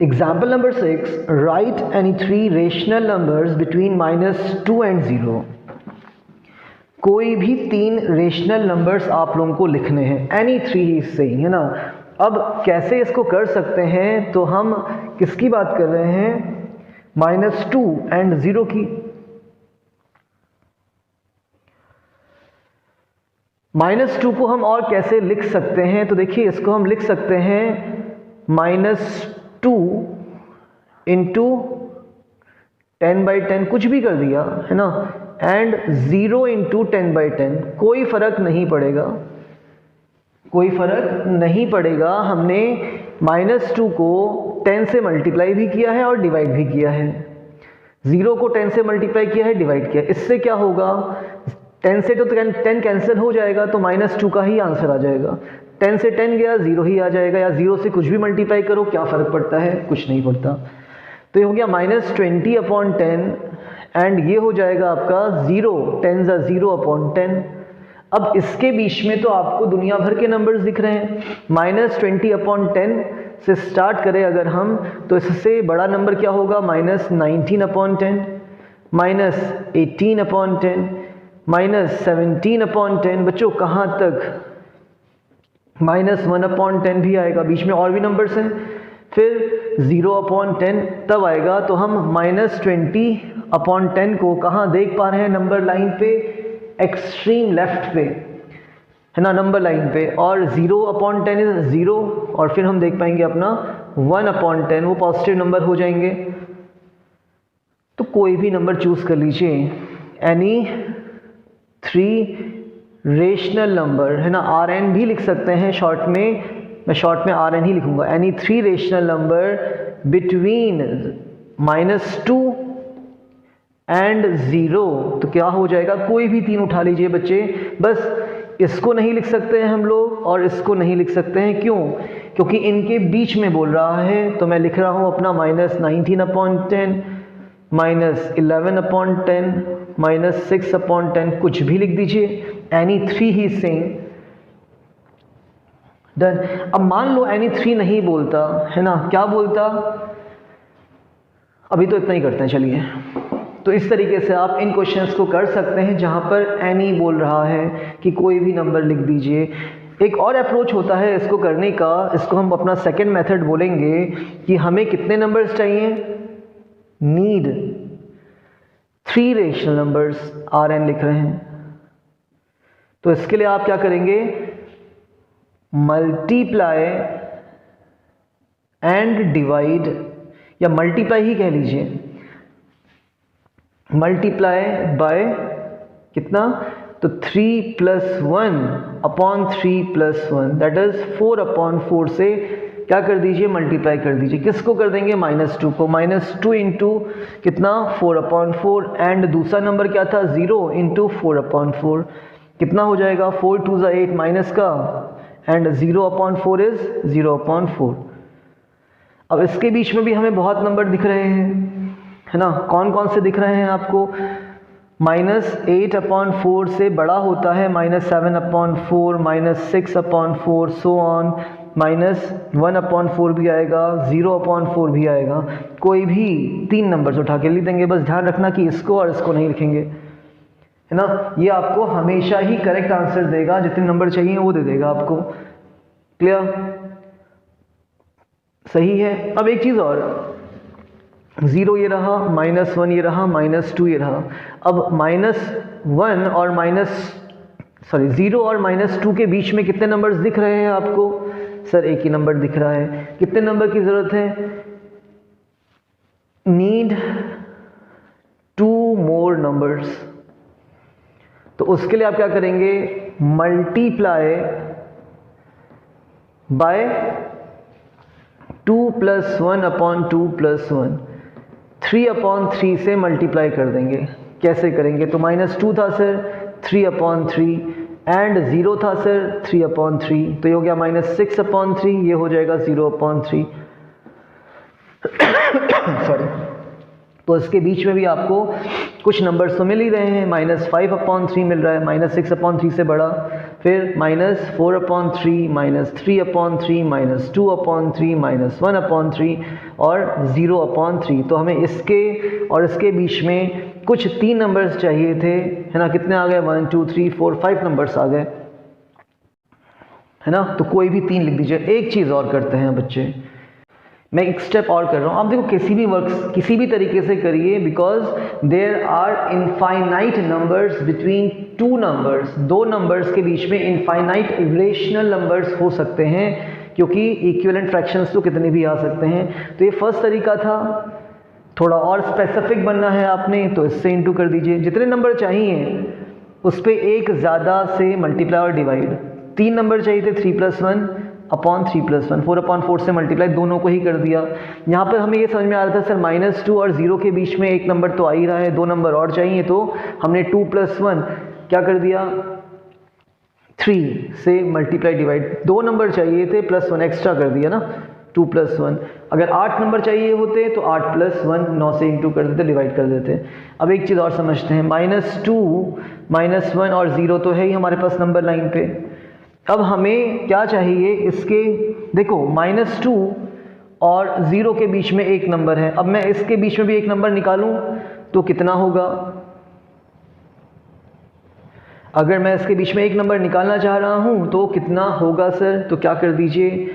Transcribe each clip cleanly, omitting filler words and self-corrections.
Example number 6, write any three rational numbers between -2 and 0. कोई भी तीन रेशनल नंबर्स आप लोगों को लिखने हैं, एनी थ्री ही सही है ना। अब कैसे इसको कर सकते हैं, तो हम किसकी बात कर रहे हैं, -2 and 0 की। -2 को हम और कैसे लिख सकते हैं, तो देखिए इसको हम लिख सकते हैं -2 इंटू 10/10, कुछ भी कर दिया है ना, एंड 0 इंटू 10/10, कोई फर्क नहीं पड़ेगा, कोई फर्क नहीं पड़ेगा। हमने -2 को 10 से मल्टीप्लाई भी किया है और डिवाइड भी किया है, 0 को 10 से मल्टीप्लाई किया है, डिवाइड किया। इससे क्या होगा, 10 से तो 10 कैंसिल हो जाएगा, तो -2 का ही आंसर आ जाएगा। 10 से 10 गया, 0 ही आ जाएगा, या 0 से कुछ भी मल्टीप्लाई करो, क्या फ़र्क पड़ता है, कुछ नहीं पड़ता। तो ये हो गया -20/10 एंड ये हो जाएगा आपका 0, 10 ज़ा 0/10। अब इसके बीच में तो आपको दुनिया भर के नंबर्स दिख रहे हैं। -20/10 से स्टार्ट करें अगर हम, तो इससे बड़ा नंबर क्या होगा, -19/10, -18/10, -17/10। बच्चों कहाँ तक, -1/10 भी आएगा, बीच में और भी नंबर्स हैं। फिर 0/10 तब आएगा, तो हम -20/10 को कहाँ देख पा रहे हैं, नंबर लाइन पे, एक्सट्रीम लेफ्ट पे है ना, नंबर लाइन पे। और 0/10 इज 0, और फिर हम देख पाएंगे अपना 1/10, वो पॉजिटिव नंबर हो जाएंगे। तो कोई भी नंबर चूज कर लीजिए, एनी थ्री रेशनल नंबर है ना, RN भी लिख सकते हैं शॉर्ट में, मैं शॉर्ट में RN ही लिखूंगा। Any three rational number between -2 and 0, तो क्या हो जाएगा, कोई भी तीन उठा लीजिए बच्चे। बस इसको नहीं लिख सकते हैं हम लोग और इसको नहीं लिख सकते हैं, क्यों, क्योंकि इनके बीच में बोल रहा है। तो मैं लिख रहा हूं अपना -19/10, -11/10, -6/10, कुछ भी लिख दीजिए, एनी थ्री ही सेम, डन। अब मान लो एनी थ्री नहीं बोलता है ना, क्या बोलता, अभी तो इतना ही करते हैं चलिए। तो इस तरीके से आप इन क्वेश्चंस को कर सकते हैं जहां पर एनी बोल रहा है कि कोई भी नंबर लिख दीजिए। एक और अप्रोच होता है इसको करने का, इसको हम अपना सेकंड मेथड बोलेंगे कि हमें कितने नंबर्स चाहिए, नीड 3 रेशनल नंबर्स, RN लिख रहे हैं। तो इसके लिए आप क्या करेंगे, मल्टीप्लाई एंड डिवाइड, या मल्टीप्लाई ही कह लीजिए, मल्टीप्लाई बाय कितना, तो 3 + 1/3 + 1, दैट इज 4/4 से क्या कर दीजिए, मल्टीप्लाई कर दीजिए। किसको कर देंगे, -2 को, -2 इंटू कितना, 4/4, एंड दूसरा नंबर क्या था, 0 इंटू 4/4, कितना हो जाएगा, 4 2 ज़ा 8 माइनस का, एंड 0/4 इज 0/4। अब इसके बीच में भी हमें बहुत नंबर दिख रहे हैं है ना, कौन कौन से दिख रहे हैं आपको, -8/4 से बड़ा होता है -7/4, -6/4, सो ऑन, -1/4 भी आएगा, 0/4 भी आएगा। कोई भी तीन नंबर्स उठा के लिख देंगे, बस ध्यान रखना कि इसको और इसको नहीं लिखेंगे है ना। ये आपको हमेशा ही करेक्ट आंसर देगा, जितने नंबर चाहिए वो दे देगा आपको। क्लियर, सही है। अब एक चीज और, 0 ये रहा, -1 ये रहा, -2 ये रहा। अब -1 और 0 और -2 के बीच में कितने नंबर्स दिख रहे हैं आपको, सर एक ही नंबर दिख रहा है। कितने नंबर की जरूरत है, नीड 2 more नंबर्स। तो उसके लिए आप क्या करेंगे, मल्टीप्लाई बाय 2 + 1/2 + 1, 3/3 से मल्टीप्लाई कर देंगे। कैसे करेंगे, तो -2 था सर, 3/3, एंड 0 था सर, 3/3, तो ये हो गया -6/3, ये हो जाएगा 0/3 सॉरी। तो इसके बीच में भी आपको कुछ नंबर्स तो मिल ही रहे हैं, -5/3 मिल रहा है, -6/3 से बड़ा, फिर -4/3, -3/3, -2/3, -1/3, और 0/3। तो हमें इसके और इसके बीच में कुछ 3 नंबर्स चाहिए थे, है ना। कितने आ गए? 1 2 3 4 5 नंबर्स आ गए, है ना। तो कोई भी 3 लिख दीजिए। एक चीज़ और करते हैं बच्चे, मैं एक स्टेप और कर रहा हूँ। आप देखो किसी भी वर्क किसी भी तरीके से करिए, because there are infinite numbers between 2 numbers. 2 numbers के बीच में इनफाइनाइट रेशनल नंबर्स हो सकते हैं, क्योंकि इक्विवेलेंट फ्रैक्शंस तो कितने भी आ सकते हैं। तो ये फर्स्ट तरीका था। थोड़ा और स्पेसिफिक बनना है आपने, तो इससे इंटू कर दीजिए। जितने नंबर चाहिए उस पर एक ज़्यादा से मल्टीप्लाई और डिवाइड। 3 नंबर चाहिए थे, 3 + 1 अपॉन 3 + 1, 4/4 से मल्टीप्लाई, दोनों को ही कर दिया। यहाँ पर हमें ये समझ में आ रहा था सर -2 और 0 के बीच में एक नंबर तो आ ही रहा है, 2 नंबर और चाहिए, तो हमने 2 + 1 क्या कर दिया, 3 से मल्टीप्लाई डिवाइड। 2 नंबर चाहिए थे, +1 एक्स्ट्रा कर दिया ना, 2 + 1। अगर 8 नंबर चाहिए होते तो 8 + 1 9 से इंटू कर देते, डिवाइड कर देते। अब एक चीज़ और समझते हैं, -2 -1 और 0 तो है ही हमारे पास नंबर लाइन पे। अब हमें क्या चाहिए, इसके देखो -2 और 0 के बीच में एक नंबर है। अब मैं इसके बीच में भी एक नंबर निकालूं तो कितना होगा? अगर मैं इसके बीच में एक नंबर निकालना चाह रहा हूं तो कितना होगा सर? तो क्या कर दीजिए,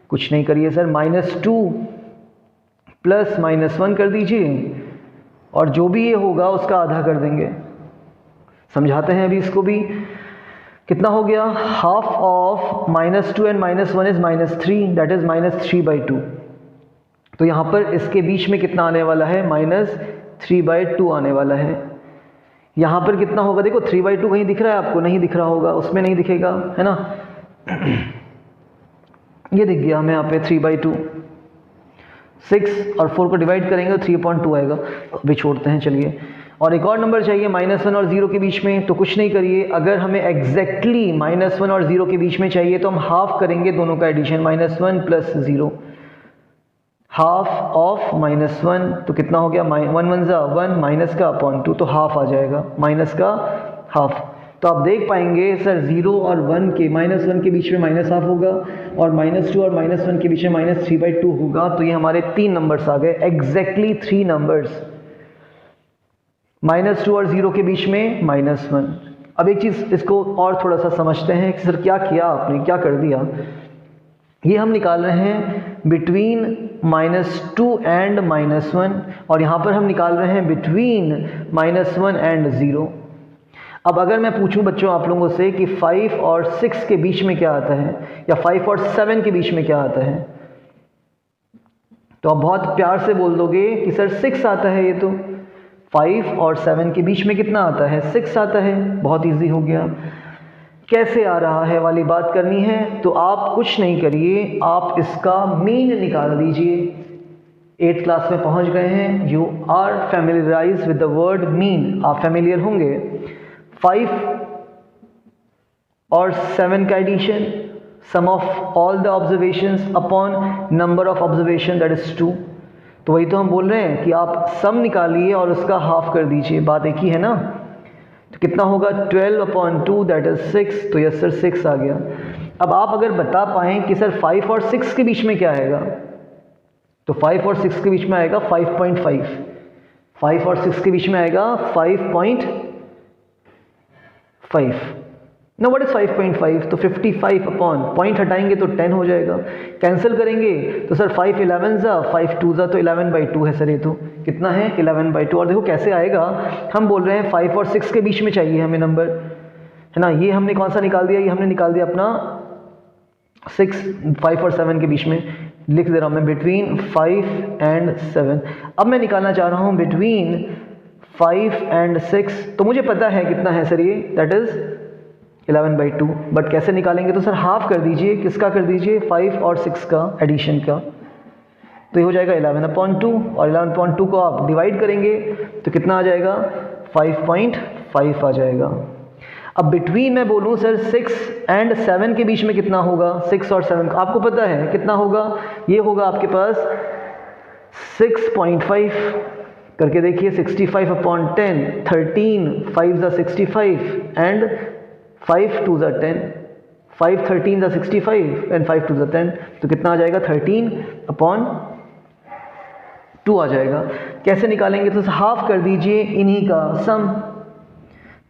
कुछ नहीं करिए सर, -2 + -1 कर दीजिए, और जो भी ये होगा उसका आधा कर देंगे। समझाते हैं अभी इसको भी। कितना हो गया? Half of -2 and -1 is -3, that is -3/2। तो यहाँ पर इसके बीच में कितना आने वाला है? -3/2 आने वाला है। यहाँ पर कितना होगा? देखो 3/2 कहीं दिख रहा है आपको? नहीं दिख रहा होगा, उसमें नहीं दिखेगा, है ना। ये दिख गया हमें यहाँ पे 3/2। 6 और 4 को डिवाइड करेंगे तो 3/2 आएगा। अभी छोड़ते हैं, चलिए। और एक और नंबर चाहिए -1 और 0 के बीच में, तो कुछ नहीं करिए। अगर हमें एग्जैक्टली -1 और 0 के बीच में चाहिए तो हम हाफ करेंगे दोनों का एडिशन, -1 + 0, हाफ ऑफ -1, तो कितना हो गया? 1 1 ज़ा 1, माइनस का अपॉन 2, तो हाफ आ जाएगा, माइनस का हाफ। तो आप देख पाएंगे सर 0 और 1 के -1 के बीच में -हाफ होगा, और -2 और -1 के बीच में -3/2 होगा। तो ये हमारे 3 नंबर्स आ गए, एग्जैक्टली 3 नंबर्स। -2 और 0 के बीच में -1। अब एक चीज़ इसको और थोड़ा सा समझते हैं कि सर क्या किया आपने, क्या कर दिया। ये हम निकाल रहे हैं बिटवीन -2 एंड -1, और यहाँ पर हम निकाल रहे हैं बिटवीन -1 एंड 0। अब अगर मैं पूछूं बच्चों आप लोगों से कि 5 और 6 के बीच में क्या आता है, या 5 और 7 के बीच में क्या आता है, तो आप बहुत प्यार से बोल दोगे कि सर 6 आता है। ये तो 5 और 7 के बीच में कितना आता है? 6 आता है। बहुत इजी हो गया। कैसे आ रहा है वाली बात करनी है, तो आप कुछ नहीं करिए, आप इसका मीन निकाल दीजिए। 8th क्लास में पहुंच गए हैं, you are familiarize with the word mean, आप फैमिलियर होंगे। 5 और 7 का addition, sum of all the observations upon number of observation, that is 2। तो वही तो हम बोल रहे हैं कि आप सम निकालिए और उसका हाफ कर दीजिए, बात एक ही है ना। तो कितना होगा? 12/2, दैट इज 6। तो यस सर 6 आ गया। अब आप अगर बता पाएँ कि सर 5 और 6 के बीच में क्या आएगा, तो 5 और 6 के बीच में आएगा 5.5। 5 और 6 के बीच में आएगा 5.5। ना व्हाट इज 5.5? तो 55 अपॉन पॉइंट हटाएंगे तो 10 हो जाएगा। कैंसिल करेंगे तो सर 5 11 ज़ा 5 2 ज़ा, तो 11/2 है सर। ये तो कितना है? 11/2। और देखो कैसे आएगा, हम बोल रहे हैं 5 और 6 के बीच में चाहिए हमें नंबर, है ना। ये हमने कौन सा निकाल दिया? ये हमने निकाल दिया अपना 6। 5 और 7 के बीच में लिख दे रहा हूँ मैं, बिटवीन 5 एंड 7। अब मैं निकालना चाह रहा हूँ बिटवीन 5 एंड 6। तो मुझे पता है कितना है सर ये, दैट इज 11/2। बट कैसे निकालेंगे? तो सर हाफ कर दीजिए। किसका कर दीजिए? 5 और 6 का एडिशन का। तो ये हो जाएगा 11/2, और 11/2 को आप डिवाइड करेंगे तो कितना आ जाएगा? 5.5 आ जाएगा। अब बिटवीन मैं बोलूँ सर 6 एंड 7 के बीच में कितना होगा? 6 और 7 का आपको पता है कितना होगा? ये होगा आपके पास 6.5 करके देखिए, 65/10, 13 5 ज़ा 65 एंड 5 2 ज़ा 10, 5 13 ज़ा 65 एंड 5 2 ज़ा 10। तो कितना आ जाएगा? 13/10। 2 आ जाएगा। कैसे निकालेंगे? तो हाफ कर दीजिए इन्हीं का sum,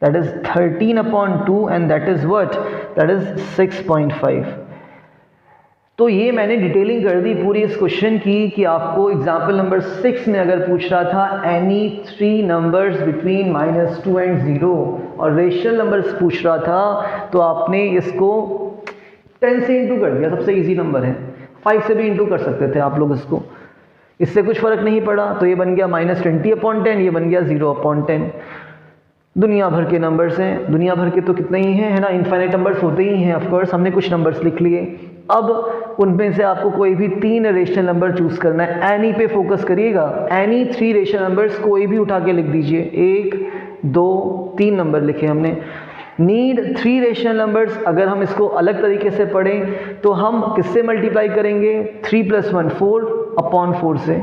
that is 13/2 and that is what, that is 6.5। तो ये मैंने डिटेलिंग कर दी पूरी इस क्वेश्चन की कि आपको एग्जाम्पल नंबर 6 में अगर पूछ रहा था एनी 3 नंबर्स बिटवीन -2 एंड 0 और रेशनल नंबर्स पूछ रहा था, तो आपने इसको 10 से इंटू कर दिया, सबसे इजी नंबर है। 5 से भी इंटू कर सकते थे आप लोग इसको, इससे कुछ फर्क नहीं पड़ा। तो ये बन गया -20/10, ये बन गया 0/10। दुनिया भर के नंबर्स हैं, दुनिया भर के तो कितने ही हैं, है ना, इनफाइनाइट नंबर्स होते ही हैं ऑफकोर्स। हमने कुछ नंबर्स लिख लिए, अब उनमें से आपको कोई भी 3 रेशनल नंबर चूज करना है। एनी पे फोकस करिएगा, एनी 3 रेशनल नंबर्स कोई भी उठा के लिख दीजिए। 1, 2, 3 नंबर लिखे हमने। नीड 3 रेशनल नंबर्स, अगर हम इसको अलग तरीके से पढ़ें तो हम किससे मल्टीप्लाई करेंगे? 3 + 1 4/4 से।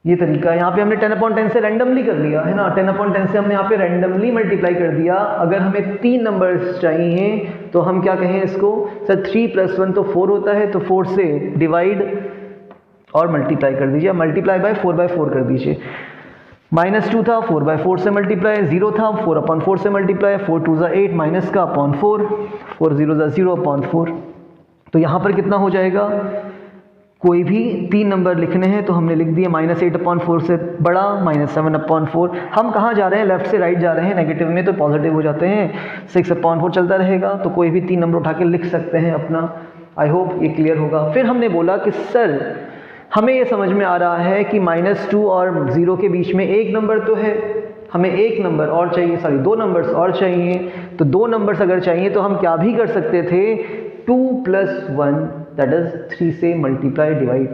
ये तरीका है। यहाँ पे हमने 10/10 से रैंडमली कर लिया, है ना, 10/10 से हमने यहाँ पे रैंडमली मल्टीप्लाई कर दिया। अगर हमें 3 नंबर्स चाहिए तो हम क्या कहें इसको? सर 3 + 1 तो 4 होता है, तो 4 से डिवाइड और मल्टीप्लाई कर दीजिए। मल्टीप्लाई बाय 4/4 कर दीजिए। -2 था, 4/4 से मल्टीप्लाई। 0 था, 4/4 से मल्टीप्लाई। 4 2 = 8, माइनस का अपॉन 4, 4 0 = 0/4। तो यहाँ पर कितना हो जाएगा? कोई भी 3 नंबर लिखने हैं तो हमने लिख दिया -8/4 से बड़ा, -7/4। हम कहाँ जा रहे हैं? लेफ्ट से राइट जा रहे हैं, नेगेटिव में तो पॉजिटिव हो जाते हैं। 6/4 चलता रहेगा, तो कोई भी 3 नंबर उठा के लिख सकते हैं अपना। आई होप ये क्लियर होगा। फिर हमने बोला कि सर हमें ये समझ में आ रहा है कि -2 और 0 के बीच में एक नंबर तो है, हमें एक नंबर और चाहिए, सॉरी 2 नंबर्स और चाहिए। तो 2 नंबर्स अगर चाहिए तो हम क्या भी कर सकते थे? 2 + 1 दैट इज 3 से मल्टीप्लाई डिवाइड।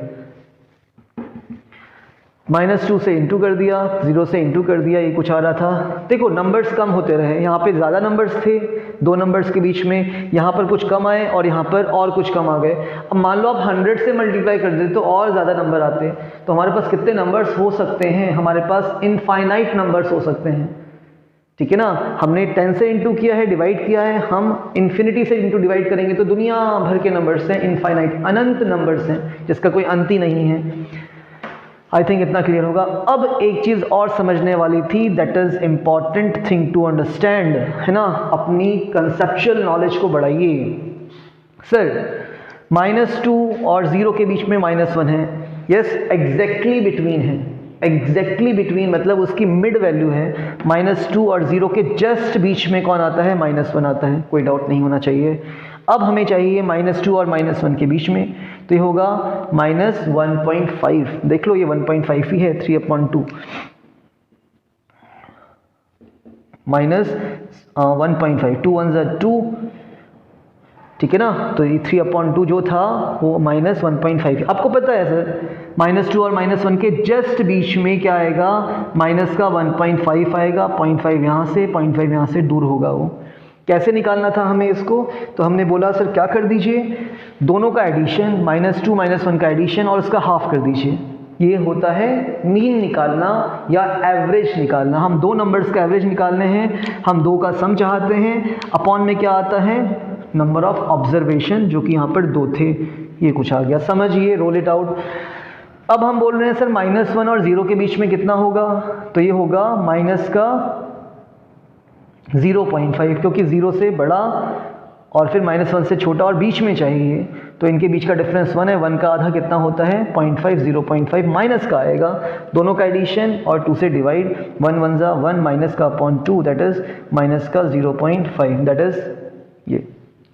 -2 से इंटू कर दिया, 0 से इंटू कर दिया, ये कुछ आ रहा था। देखो नंबर्स कम होते रहे, यहाँ पे ज़्यादा नंबर्स थे 2 नंबर्स के बीच में, यहाँ पर कुछ कम आए और यहाँ पर और कुछ कम आ गए। अब मान लो आप 100 से मल्टीप्लाई कर देते तो और ज़्यादा नंबर आते, तो हमारे पास कितने नंबर्स हो सकते हैं? हमारे पास इनफाइनाइट नंबर्स हो सकते हैं, ठीक है ना। हमने 10 से इंटू किया है, डिवाइड किया है, हम इन्फिनिटी से इंटू डिवाइड करेंगे तो दुनिया भर के नंबर्स हैं, इनफाइनाइट, अनंत नंबर्स हैं जिसका कोई अंत ही नहीं है। आई थिंक इतना क्लियर होगा। अब एक चीज़ और समझने वाली थी, that is important thing to understand, है ना। अपनी कंसेप्चुअल नॉलेज को बढ़ाइए। सर -2 और 0 के बीच में -1 है, यस एग्जैक्टली बिटवीन है, एग्जैक्टली बिटवीन मतलब उसकी मिड वैल्यू है। -2 और 0 के जस्ट बीच में कौन आता है? -1 आता है, कोई डाउट नहीं होना चाहिए। अब हमें चाहिए -2 और -1 के बीच में, तो ये होगा -1.5। देख लो ये 1.5 ही है, 3/2 -1.5, 2 1 = 2, ठीक है ना। तो ये 3/2 जो था वो -1.5। आपको पता है सर -2 और -1 के जस्ट बीच में क्या आएगा? माइनस का 1.5 आएगा, 0.5 यहाँ से, 0.5 यहाँ से दूर होगा वो। कैसे निकालना था हमें इसको? तो हमने बोला सर क्या कर दीजिए, दोनों का एडिशन, -2 -1 का एडिशन और उसका हाफ कर दीजिए। ये होता है मीन निकालना या एवरेज निकालना। हम 2 नंबर्स का एवरेज निकालने हैं, हम 2 का सम चाहते हैं। अपॉन में क्या आता है? नंबर ऑफ ऑब्जर्वेशन, जो कि यहाँ पर 2 थे। ये कुछ आ गया, समझिए, रोल इट आउट। अब हम बोल रहे हैं सर -1 और 0 के बीच में कितना होगा? तो ये होगा माइनस का 0.5, क्योंकि 0 से बड़ा और फिर -1 से छोटा और बीच में चाहिए, तो इनके बीच का डिफरेंस 1 है। 1 का आधा कितना होता है? 0.5, 0.5 माइनस का आएगा, दोनों का एडिशन और 2 से डिवाइड। 1 1 = 1, माइनस का अपॉन 2 दैट इज माइनस का 0.5, दैट इज ये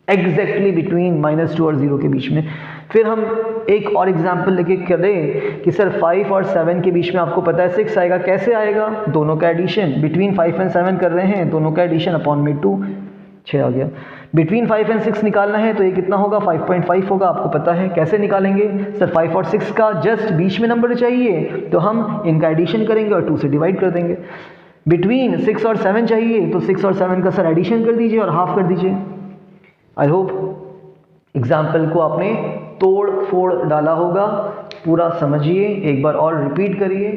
एग्जैक्टली बिटवीन -2 और 0 के बीच में। फिर हम एक और एग्जाम्पल लेके करें कि सर 5 और 7 के बीच में आपको पता है 6 आएगा। कैसे आएगा? दोनों का एडिशन, बिटवीन 5 और 7 कर रहे हैं, दोनों का एडिशन अपॉन में 2, 6 आ गया। बिटवीन 5 और 6 निकालना है तो ये कितना होगा? 5.5 होगा, आपको पता है। कैसे निकालेंगे? सर 5 और 6 का जस्ट बीच में नंबर चाहिए, तो हम इनका एडिशन करेंगे और 2 से डिवाइड कर देंगे। बिटवीन 6 और 7 चाहिए, तो 6 और 7 का सर एडिशन कर दीजिए और हाफ कर दीजिए। आई होप एग्जाम्पल को आपने तोड़ फोड़ डाला होगा, पूरा समझिए, एक बार और रिपीट करिए।